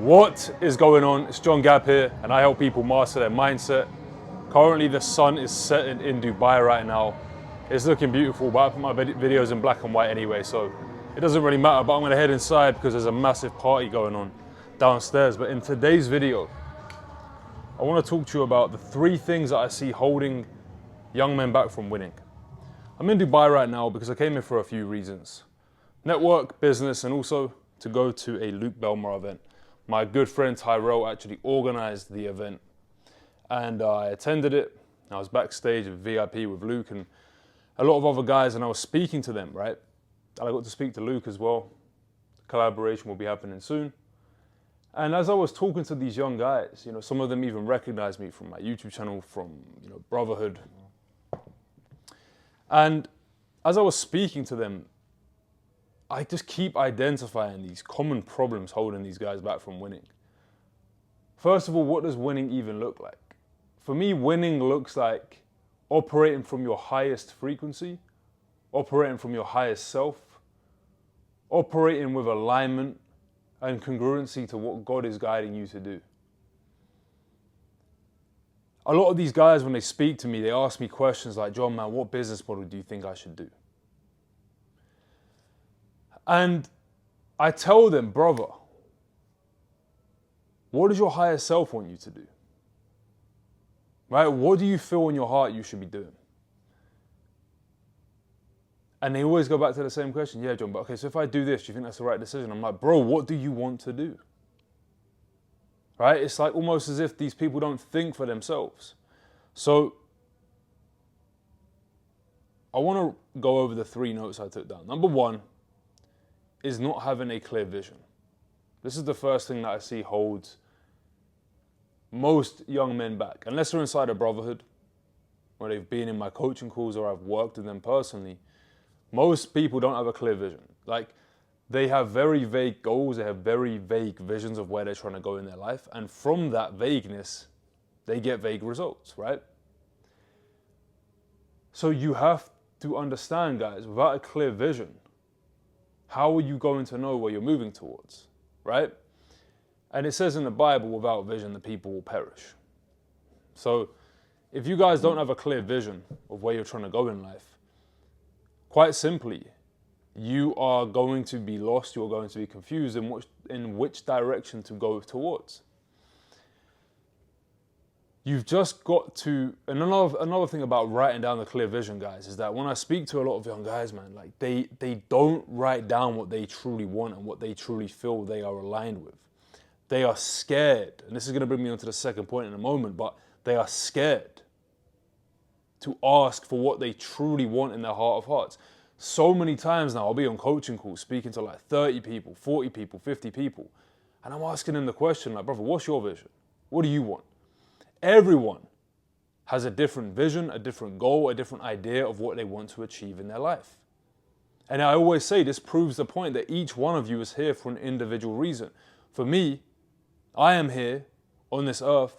What is going on? It's Gabb here, and I help people master their mindset. Currently, the sun is setting in Dubai right now. It's looking beautiful, but I put my videos in black and white anyway, so it doesn't really matter. But I'm gonna head inside because there's a massive party going on downstairs. But in today's video, I want to talk to you about the 3 things that I see holding young men back from winning. I'm in Dubai right now because I came here for a few reasons: network, business, and also to go to a Luke Belmar event. My good friend Tyrell actually organized the event, and I attended it. I was backstage at VIP with Luke and a lot of other guys, and I was speaking to them, right? And I got to speak to Luke as well. Collaboration will be happening soon. And as I was talking to these young guys, some of them even recognized me from my YouTube channel, from, Brotherhood. And as I was speaking to them, I just keep identifying these common problems holding these guys back from winning. First of all, what does winning even look like? For me, winning looks like operating from your highest frequency, operating from your highest self, operating with alignment and congruency to what God is guiding you to do. A lot of these guys, when they speak to me, they ask me questions like, "John, man, what business model do you think I should do?" And I tell them, brother, what does your higher self want you to do? Right? What do you feel in your heart you should be doing? And they always go back to the same question. "Yeah, John, but okay, so if I do this, do you think that's the right decision?" I'm like, bro, what do you want to do? Right? It's like almost as if these people don't think for themselves. So I want to go over the 3 notes I took down. Number 1 is not having a clear vision. This is the first thing that I see holds most young men back. Unless they're inside a brotherhood, or they've been in my coaching calls, or I've worked with them personally, most people don't have a clear vision. Like, they have very vague goals, they have very vague visions of where they're trying to go in their life, and from that vagueness, they get vague results, right? So you have to understand, guys, without a clear vision, how are you going to know where you're moving towards, right? And it says in the Bible, without vision, the people will perish. So if you guys don't have a clear vision of where you're trying to go in life, quite simply, you are going to be lost, you're going to be confused in which direction to go towards. You've just got to, and another thing about writing down the clear vision, guys, is that when I speak to a lot of young guys, man, like they don't write down what they truly want and what they truly feel they are aligned with. They are scared, and this is going to bring me on to the second point in a moment, but they are scared to ask for what they truly want in their heart of hearts. So many times now, I'll be on coaching calls speaking to like 30 people, 40 people, 50 people, and I'm asking them the question like, brother, what's your vision? What do you want? Everyone has a different vision, a different goal, a different idea of what they want to achieve in their life. And I always say this proves the point that each one of you is here for an individual reason. For me, I am here on this earth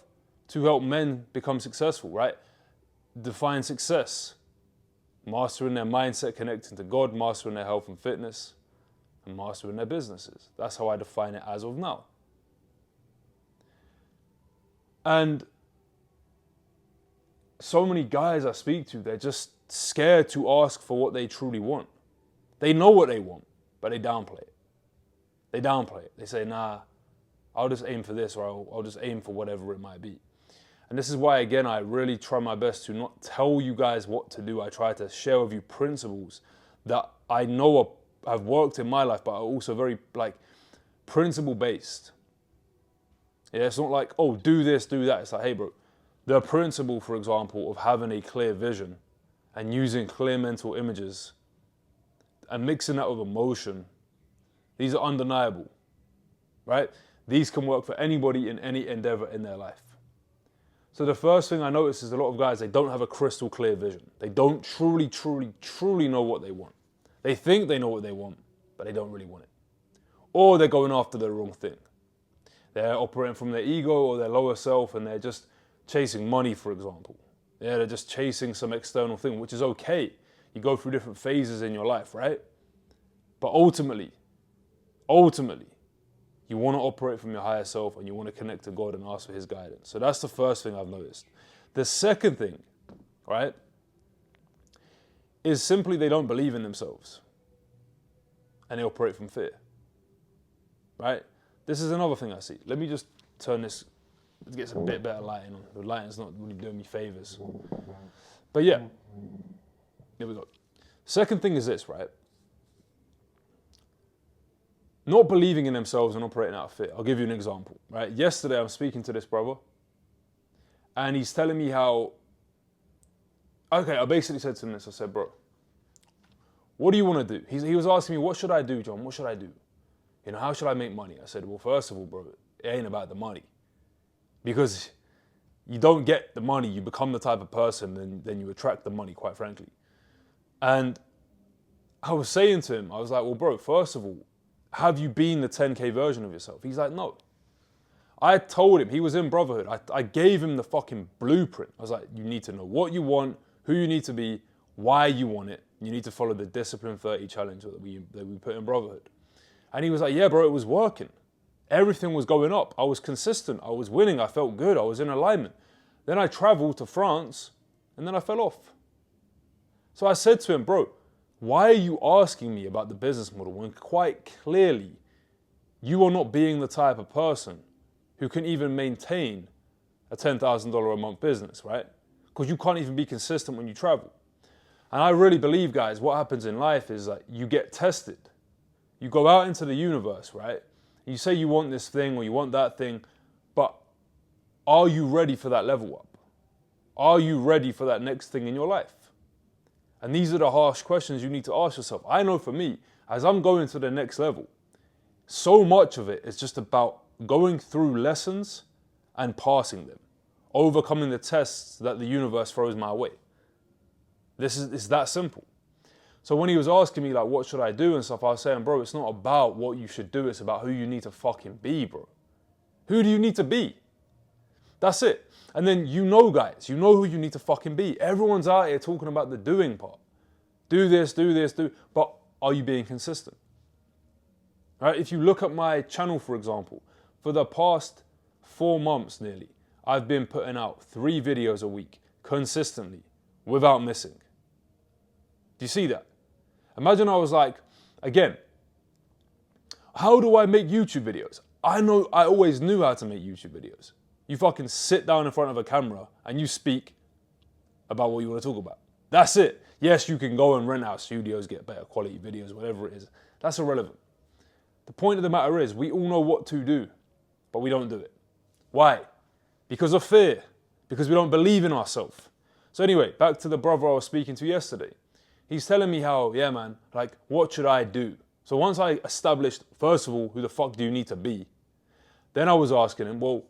to help men become successful, right? Define success, mastering their mindset, connecting to God, mastering their health and fitness, and mastering their businesses. That's how I define it as of now. And so many guys I speak to, they're just scared to ask for what they truly want. They know what they want, but they downplay it. They downplay it. They say, nah, I'll just aim for this, or I'll just aim for whatever it might be. And this is why, again, I really try my best to not tell you guys what to do. I try to share with you principles that I know have worked in my life, but are also very principle-based. Yeah, it's not like, oh, do this, do that. It's like, hey, bro, the principle, for example, of having a clear vision and using clear mental images and mixing that with emotion, these are undeniable, right? These can work for anybody in any endeavor in their life. So the first thing I notice is a lot of guys, they don't have a crystal clear vision. They don't truly, truly, truly know what they want. They think they know what they want, but they don't really want it. Or they're going after the wrong thing. They're operating from their ego or their lower self, and they're just chasing money, for example. Yeah, they're just chasing some external thing, which is okay. You go through different phases in your life, right? But ultimately, You want to operate from your higher self and you want to connect to God and ask for his guidance. So that's the first thing I've noticed. The second thing, right, is simply they don't believe in themselves and they operate from fear, right? This is another thing I see. Let me just turn this, get some bit better lighting on. The lighting's not really doing me favors. But yeah, there we go. Second thing is this, right? Not believing in themselves and operating out of fear. I'll give you an example, right? Yesterday, I'm speaking to this brother, and he's telling me how, okay, I basically said to him this. I said, bro, what do you want to do? He was asking me, what should I do, John? What should I do? You know, how should I make money? I said, well, first of all, bro, it ain't about the money. Because you don't get the money, you become the type of person, and then you attract the money, quite frankly. And I was saying to him, I was like, well, bro, first of all, have you been the 10K version of yourself? He's like, no. I told him, he was in Brotherhood. I gave him the fucking blueprint. I was like, you need to know what you want, who you need to be, why you want it. You need to follow the Discipline 30 challenge that we put in Brotherhood. And he was like, yeah, bro, it was working. Everything was going up. I was consistent. I was winning. I felt good. I was in alignment. Then I traveled to France and then I fell off. So I said to him, bro, why are you asking me about the business model when quite clearly you are not being the type of person who can even maintain a $10,000 a month business, right? Because you can't even be consistent when you travel. And I really believe, guys, what happens in life is that you get tested. You go out into the universe, right? You say you want this thing or you want that thing, but are you ready for that level up? Are you ready for that next thing in your life? And these are the harsh questions you need to ask yourself. I know for me, as I'm going to the next level, so much of it is just about going through lessons and passing them, overcoming the tests that the universe throws my way. It's that simple. So when he was asking me, like, what should I do and stuff, I was saying, bro, it's not about what you should do. It's about who you need to fucking be, bro. Who do you need to be? That's it. And then you know, guys, you know who you need to fucking be. Everyone's out here talking about the doing part. Do this, do this, do. But are you being consistent? Right? If you look at my channel, for example, for the past 4 months nearly, I've been putting out 3 videos a week consistently without missing. Do you see that? Imagine I was like, again, how do I make YouTube videos? I always knew how to make YouTube videos. You fucking sit down in front of a camera and you speak about what you want to talk about. That's it. Yes, you can go and rent out studios, get better quality videos, whatever it is. That's irrelevant. The point of the matter is we all know what to do, but we don't do it. Why? Because of fear. Because we don't believe in ourselves. So anyway, back to the brother I was speaking to yesterday. He's telling me how, yeah, man, like, what should I do? So once I established, first of all, who the fuck do you need to be? Then I was asking him, well,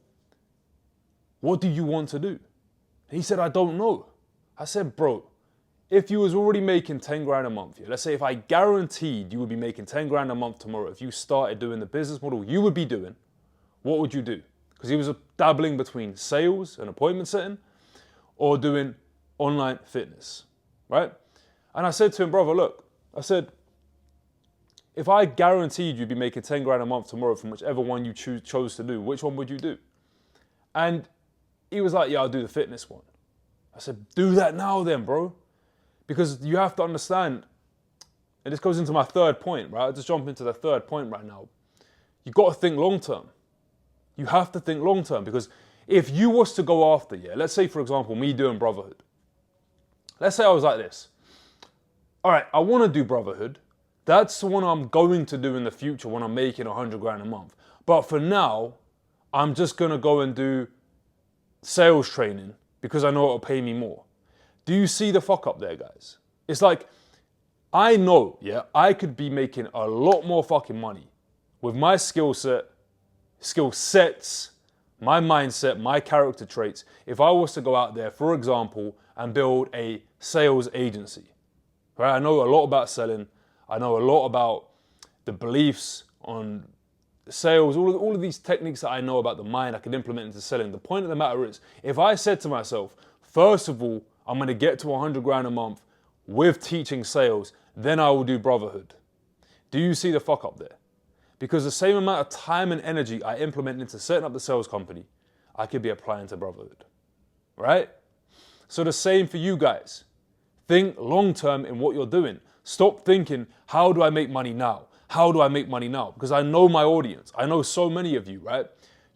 what do you want to do? And he said, I don't know. I said, bro, if you was already making 10 grand a month, yeah, let's say if I guaranteed you would be making 10 grand a month tomorrow, if you started doing the business model you would be doing, what would you do? Because he was dabbling between sales and appointment setting or doing online fitness, right? And I said to him, brother, look, I said, if I guaranteed you'd be making 10 grand a month tomorrow from whichever one you chose to do, which one would you do? And he was like, yeah, I'll do the fitness one. I said, do that now then, bro. Because you have to understand, and this goes into my third point, right? I'll just jump into the third point right now. You got to think long term. You have to think long term because if you was to go after, yeah, let's say, for example, me doing Brotherhood. Let's say I was like this. All right, I want to do Brotherhood. That's the one I'm going to do in the future when I'm making 100 grand a month. But for now, I'm just going to go and do sales training because I know it'll pay me more. Do you see the fuck up there, guys? It's like, I know, yeah, I could be making a lot more fucking money with my skill sets, my mindset, my character traits, if I was to go out there, for example, and build a sales agency. Right? I know a lot about selling. I know a lot about the beliefs on sales, all of these techniques that I know about the mind I can implement into selling. The point of the matter is, if I said to myself, first of all, I'm going to get to 100 grand a month with teaching sales, then I will do Brotherhood. Do you see the fuck up there? Because the same amount of time and energy I implement into setting up the sales company, I could be applying to brotherhood, right? So the same for you guys. Think long-term in what you're doing. Stop thinking, how do I make money now? How do I make money now? Because I know my audience. I know so many of you, right?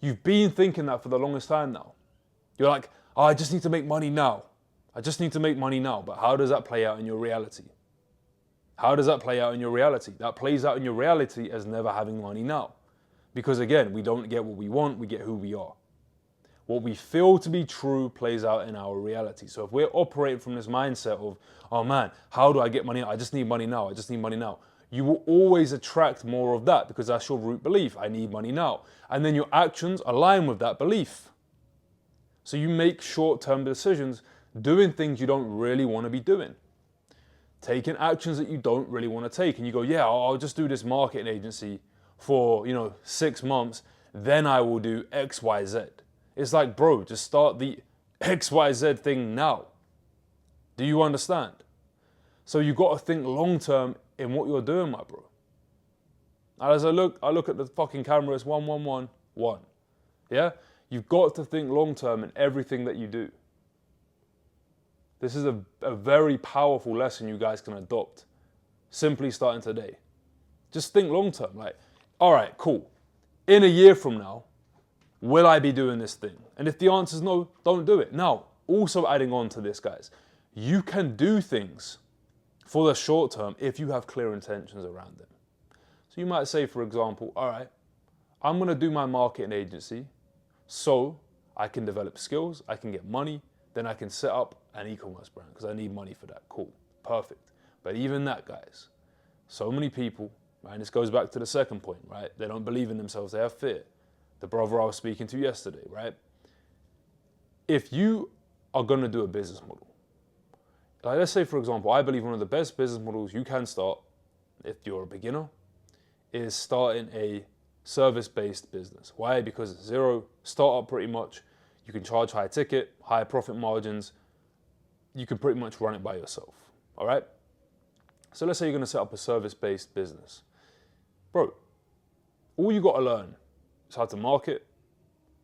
You've been thinking that for the longest time now. You're like, oh, I just need to make money now. I just need to make money now. But how does that play out in your reality? How does that play out in your reality? That plays out in your reality as never having money now. Because again, we don't get what we want, we get who we are. What we feel to be true plays out in our reality. So if we're operating from this mindset of, oh man, how do I get money? I just need money now. I just need money now. You will always attract more of that because that's your root belief. I need money now. And then your actions align with that belief. So you make short-term decisions doing things you don't really want to be doing. Taking actions that you don't really want to take. And you go, yeah, I'll just do this marketing agency for, 6 months. Then I will do X, Y, Z. It's like, bro, just start the XYZ thing now. Do you understand? So you got to think long term in what you're doing, my bro. And as I look at the fucking camera, it's 1, 1, 1, 1. Yeah? You've got to think long term in everything that you do. This is a very powerful lesson you guys can adopt simply starting today. Just think long term. Like, all right, cool. In a year from now, will I be doing this thing? And if the answer is no, don't do it. Now, also adding on to this, guys, you can do things for the short term if you have clear intentions around them. So you might say, for example, all right, I'm going to do my marketing agency so I can develop skills, I can get money, then I can set up an e-commerce brand because I need money for that. Cool, perfect. But even that, guys, so many people, right, and this goes back to the second point, right? They don't believe in themselves, they have fear. The brother I was speaking to yesterday, right? If you are going to do a business model, like let's say, for example, I believe one of the best business models you can start, if you're a beginner, is starting a service-based business. Why? Because it's zero startup pretty much. You can charge high ticket, high profit margins. You can pretty much run it by yourself, all right? So let's say you're going to set up a service-based business. Bro, all you got to learn is how to market,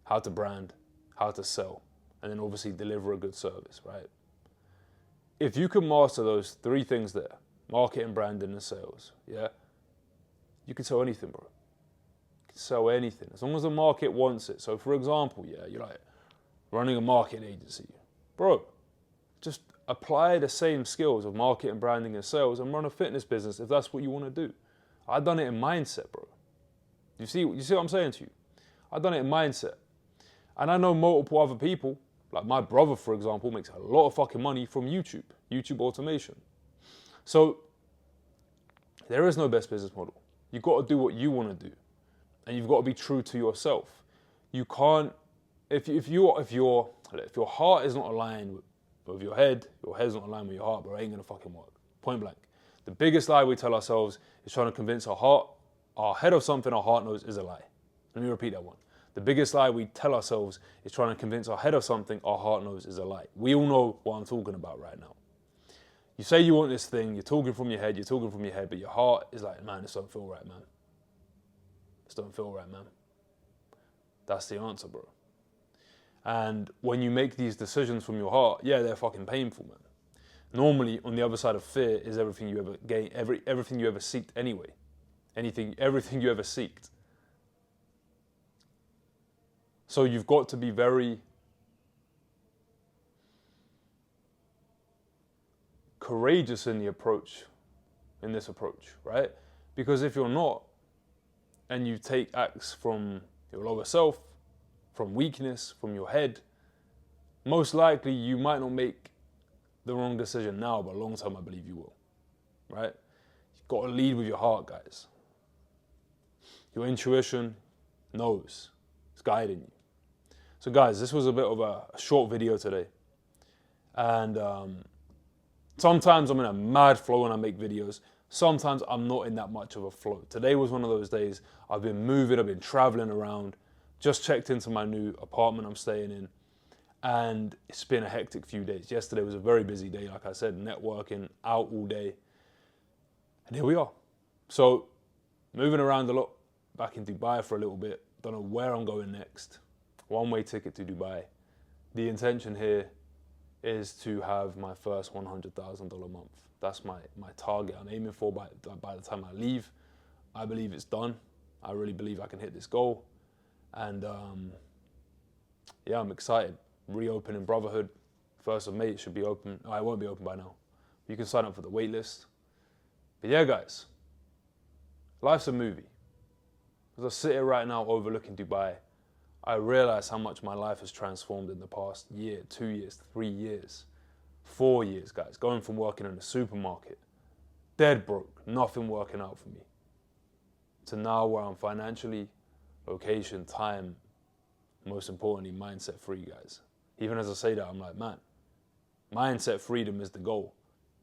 how to brand, how to sell, and then obviously deliver a good service, right? If you can master those 3 things there, marketing, branding, and sales, yeah, you can sell anything, bro. You can sell anything, as long as the market wants it. So for example, yeah, you're like running a marketing agency. Bro, just apply the same skills of marketing, branding, and sales and run a fitness business if that's what you want to do. I've done it in mindset, bro. You see what I'm saying to you? I've done it in mindset. And I know multiple other people, like my brother, for example, makes a lot of fucking money from YouTube automation. So there is no best business model. You've got to do what you want to do. And you've got to be true to yourself. You can't, if your heart is not aligned with your head's not aligned with your heart, bro, it ain't gonna fucking work. Point blank. The biggest lie we tell ourselves is trying to convince our head of something our heart knows is a lie. Let me repeat that one. The biggest lie we tell ourselves is trying to convince our head of something our heart knows is a lie. We all know what I'm talking about right now. You say you want this thing, you're talking from your head, but your heart is like, man, this don't feel right, man. This don't feel right, man. That's the answer, bro. And when you make these decisions from your heart, yeah, they're fucking painful, man. Normally, on the other side of fear is everything you ever gain, everything you ever seeked anyway. Everything you ever seeked. So you've got to be very courageous in this approach, right? Because if you're not, and you take acts from your lower self, from weakness, from your head, most likely you might not make the wrong decision now, but long term I believe you will, right? You've got to lead with your heart, guys. Your intuition knows, it's guiding you. So guys, this was a bit of a short video today. And sometimes I'm in a mad flow when I make videos. Sometimes I'm not in that much of a flow. Today was one of those days. I've been moving, I've been traveling around. Just checked into my new apartment I'm staying in. And it's been a hectic few days. Yesterday was a very busy day, like I said, networking, out all day. And here we are. So, moving around a lot, back in Dubai for a little bit. Don't know where I'm going next. One-way ticket to Dubai. The intention here is to have my first $100,000 month. That's my target I'm aiming for by the time I leave. I believe it's done. I really believe I can hit this goal. And yeah, I'm excited. Reopening Brotherhood. 1st of May, it should be open. Oh, it won't be open by now. You can sign up for the wait list. But yeah, guys, life's a movie. As I sit here right now overlooking Dubai, I realize how much my life has transformed in the past year, 2 years, 3 years, 4 years, guys. Going from working in a supermarket, dead broke, nothing working out for me, to now where I'm financially, location, time, most importantly, mindset free, guys. Even as I say that, I'm like, man, mindset freedom is the goal.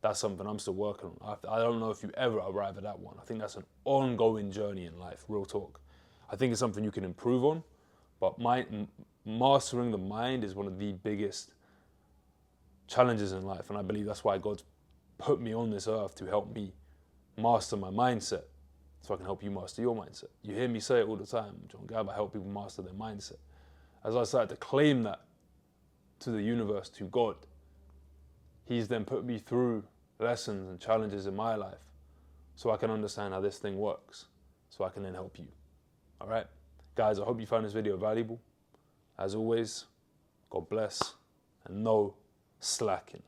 That's something I'm still working on. I don't know if you ever arrive at that one. I think that's an ongoing journey in life, real talk. I think it's something you can improve on, but mastering the mind is one of the biggest challenges in life. And I believe that's why God's put me on this earth, to help me master my mindset, so I can help you master your mindset. You hear me say it all the time, John Gabb, I help people master their mindset. As I started to claim that to the universe, to God, He's then put me through lessons and challenges in my life so I can understand how this thing works, so I can then help you. All right? Guys, I hope you found this video valuable. As always, God bless, and no slacking.